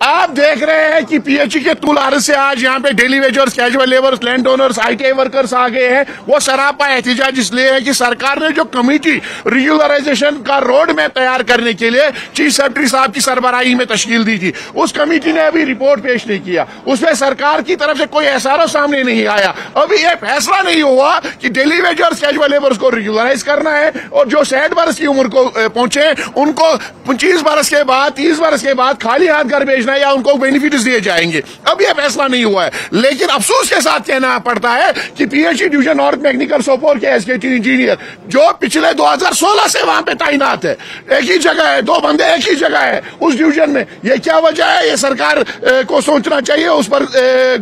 आप देख रहे हैं कि पीएचई के तूल अर्ज से आज यहाँ पे daily wagers, casual labours, land owners, ITI workers आ गए हैं। वो सरापा एहतिजाज इसलिए है कि सरकार ने जो कमेटी रेगुलराइजेशन का रोड मैप तैयार करने के लिए चीफ सेक्रेटरी साहब की सरबराही में तश्कील दी थी, उस कमेटी ने अभी रिपोर्ट पेश नहीं किया। उसमें सरकार की तरफ से कोई एसआरओ सामने नहीं आया। अभी यह फैसला नहीं हुआ कि डेली वेजर्स, कैजुअल लेबर्स को रेगुलराइज करना है और जो 60 वर्ष की उम्र को पहुंचे उनको 25 वर्ष के बाद, 30 वर्ष के बाद खाली हाथ घर भेजना है या उनको बेनिफिट्स दिए जाएंगे। अब यह फैसला नहीं हुआ है, लेकिन अफसोस के साथ कहना पड़ता है कि PHE division north mechanical Sopore के एसकेटी इंजीनियर जो पिछले 2016 से वहां पे तैनात है, एक ही जगह है, 2 बंदे एक ही जगह है उस डिवीजन में। ये क्या वजह है? ये सरकार को सोचना चाहिए, उस पर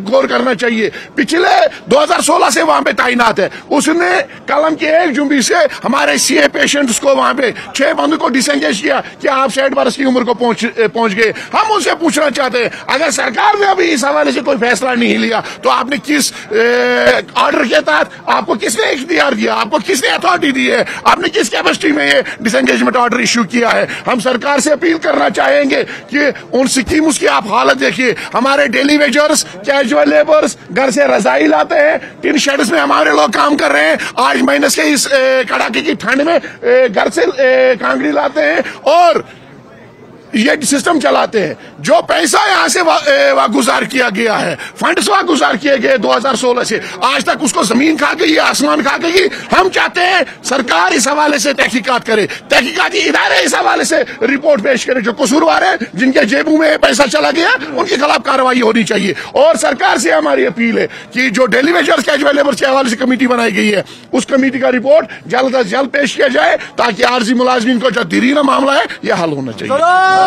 गौर करना चाहिए। पिछले 2016 से वहां पे तैनात है, उसने कलम की 1 जुम्बी से हमारे सीए पेशेंट्स को वहां पे 6 बंदों को डिसएंगेज किया कि आप 60 वर्ष की उम्र को पहुंच गए। हम उनसे पूछना चाहते हैं, अगर सरकार ने अभी इस हवाले से कोई फैसला नहीं लिया तो आपने किस ऑर्डर के तहत, आपको किसने इख्तियार दिया, आपको किसने अथॉरिटी दी है, आपने किस कैपेसिटी में ये डिसएंगेजमेंट ऑर्डर इश्यू किया है? हम सरकार से अपील करना चाहेंगे कि उन स्कीम्स की आप हालत देखिए। हमारे डेली वेजर्स, कैजुअल लेबर्स घर से रजाई लाते हैं, टिन शेड्स में हमारे लोग काम कर रहे हैं, 8 महीने के इस कड़ाके की ठंड में घर से कांगड़ी लाते हैं और ये सिस्टम चलाते हैं। जो पैसा यहां से वागुजार किया गया है, फंड्स वागुजार किए गए 2016 से आज तक, उसको जमीन खा गई, आसमान खा गई। हम चाहते हैं सरकार इस हवाले से तहकीकात करे, तहकीकाती इदारे इस हवाले से रिपोर्ट पेश करें। जो कसूरवार है, जिनके जेबों में पैसा चला गया, उनके खिलाफ कार्रवाई होनी चाहिए। और सरकार से हमारी अपील है कि जो डेली वेजर्स, कैजुअल लेबर्स के हवाले से कमेटी बनाई गई है, उस कमेटी का रिपोर्ट जल्द अज जल्द पेश किया जाए ताकि आर्जी मुलाजमीन को जो दीरीना मामला है यह हल होना चाहिए।